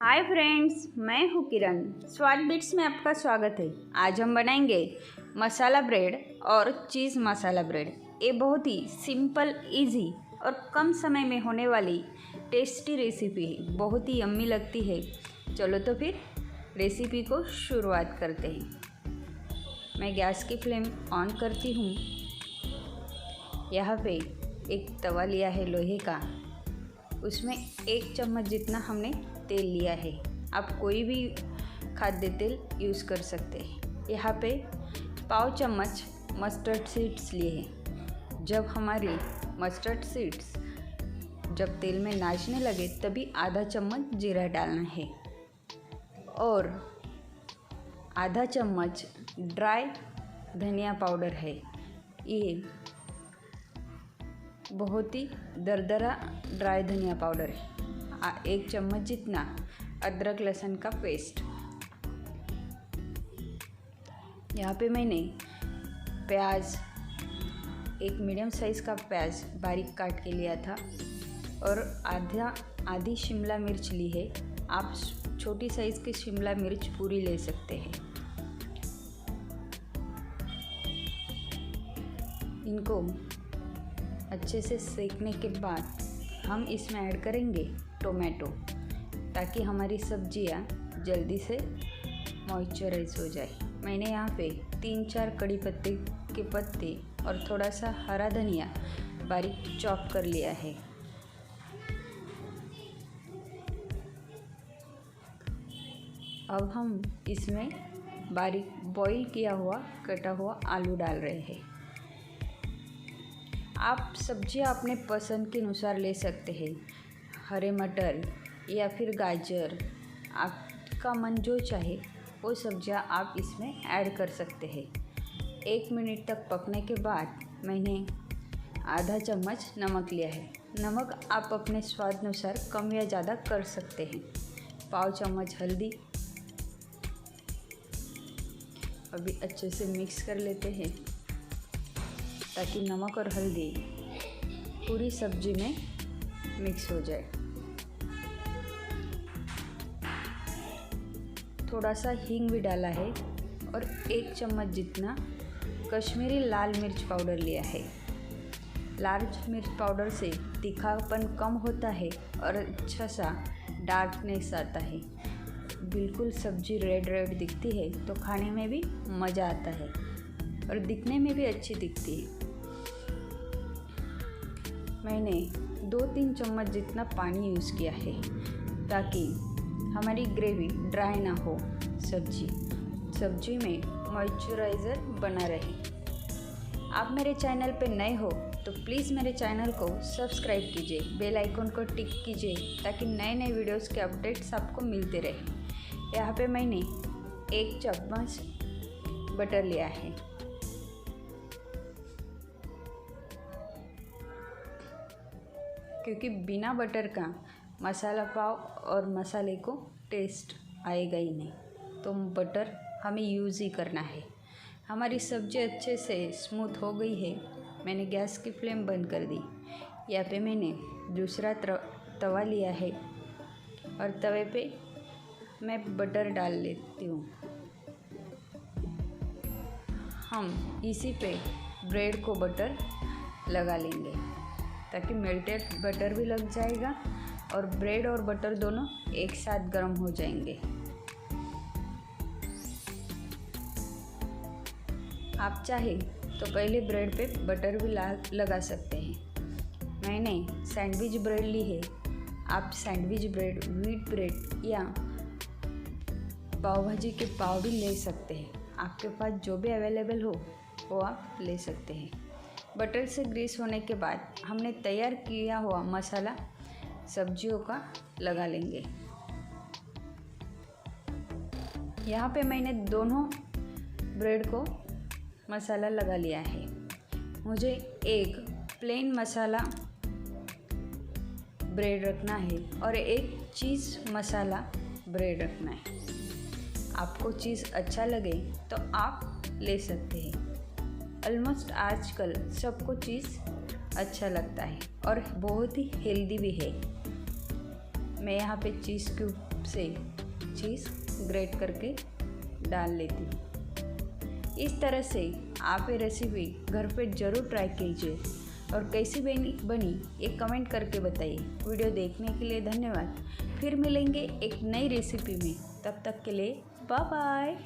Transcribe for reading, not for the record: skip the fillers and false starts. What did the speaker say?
Hi friends, मैं हूँ किरण। स्वाद बिट्स में आपका स्वागत है। आज हम बनाएंगे मसाला ब्रेड और चीज़ मसाला ब्रेड। ये बहुत ही सिंपल, इजी और कम समय में होने वाली टेस्टी रेसिपी है। बहुत ही यम्मी लगती है। चलो तो फिर रेसिपी को शुरुआत करते हैं। मैं गैस की फ्लेम ऑन करती हूँ। यहाँ पे एक तवा लिया है लोहे का। उसमें 1 चम्मच जितना हमने तेल लिया है। आप कोई भी खाद्य तेल यूज़ कर सकते हैं। यहाँ पे पाव चम्मच मस्टर्ड सीड्स लिए हैं। जब हमारी मस्टर्ड सीड्स जब तेल में नाचने लगे तभी आधा चम्मच जीरा डालना है और आधा चम्मच ड्राई धनिया पाउडर है। ये बहुत ही दरदरा ड्राई धनिया पाउडर है। 1 चम्मच जितना अदरक लहसुन का पेस्ट। यहाँ पे मैंने प्याज, एक मीडियम साइज़ का प्याज बारीक काट के लिया था और आधी शिमला मिर्च ली है। आप छोटी साइज़ की शिमला मिर्च पूरी ले सकते हैं। इनको अच्छे से सेकने के बाद हम इसमें ऐड करेंगे टोमेटो, ताकि हमारी सब्जियां जल्दी से मॉइस्चराइज हो जाए। मैंने यहाँ पे 3-4 कड़ी पत्ते के पत्ते और थोड़ा सा हरा धनिया बारीक चॉप कर लिया है। अब हम इसमें बारीक बॉईल किया हुआ कटा हुआ आलू डाल रहे हैं। आप सब्जियां अपने पसंद के अनुसार ले सकते हैं। हरे मटर या फिर गाजर, आपका मन जो चाहे वो सब्जियां आप इसमें ऐड कर सकते हैं। 1 मिनट तक पकने के बाद मैंने आधा चम्मच नमक लिया है। नमक आप अपने स्वाद अनुसार कम या ज़्यादा कर सकते हैं। पाव चम्मच हल्दी। अभी अच्छे से मिक्स कर लेते हैं ताकि नमक और हल्दी पूरी सब्जी में मिक्स हो जाए। थोड़ा सा हींग भी डाला है और 1 चम्मच जितना कश्मीरी लाल मिर्च पाउडर लिया है। लाल मिर्च पाउडर से तीखापन कम होता है और अच्छा सा डार्कनेस आता है। बिल्कुल सब्जी रेड रेड दिखती है तो खाने में भी मज़ा आता है और दिखने में भी अच्छी दिखती है। मैंने 2-3 चम्मच जितना पानी यूज़ किया है ताकि हमारी ग्रेवी ड्राई ना हो। सब्जी में मॉइस्चराइज़र बना रहे। आप मेरे चैनल पे नए हो तो प्लीज़ मेरे चैनल को सब्सक्राइब कीजिए, बेल आइकन को टिक कीजिए ताकि नए नए वीडियोस के अपडेट्स आपको मिलते रहे। यहाँ पे मैंने 1 चम्मच बटर लिया है। क्योंकि बिना बटर का मसाला पाव और मसाले को टेस्ट आएगा ही नहीं, तो बटर हमें यूज़ ही करना है। हमारी सब्ज़ी अच्छे से स्मूथ हो गई है। मैंने गैस की फ्लेम बंद कर दी। यहाँ पे मैंने दूसरा तवा लिया है और तवे पे मैं बटर डाल लेती हूँ। हम इसी पे ब्रेड को बटर लगा लेंगे ताकि मेल्टेड बटर भी लग जाएगा और ब्रेड और बटर दोनों एक साथ गर्म हो जाएंगे। आप चाहे तो पहले ब्रेड पे बटर भी लगा सकते हैं। मैंने सैंडविच ब्रेड ली है। आप सैंडविच ब्रेड, व्हीट ब्रेड या पाव भाजी के पाव भी ले सकते हैं। आपके पास जो भी अवेलेबल हो वो आप ले सकते हैं। बटर से ग्रीस होने के बाद हमने तैयार किया हुआ मसाला सब्जियों का लगा लेंगे। यहाँ पे मैंने दोनों ब्रेड को मसाला लगा लिया है। मुझे एक प्लेन मसाला ब्रेड रखना है और एक चीज़ मसाला ब्रेड रखना है। आपको चीज़ अच्छा लगे तो आप ले सकते हैं। ऑलमोस्ट आजकल सबको चीज़ अच्छा लगता है और बहुत ही हेल्दी भी है। मैं यहाँ पे चीज़ क्यूब से चीज़ ग्रेट करके डाल लेती हूँ। इस तरह से आप ये रेसिपी घर पे ज़रूर ट्राई कीजिए और कैसी बनी ये कमेंट करके बताइए। वीडियो देखने के लिए धन्यवाद। फिर मिलेंगे एक नई रेसिपी में, तब तक के लिए बाय बाय।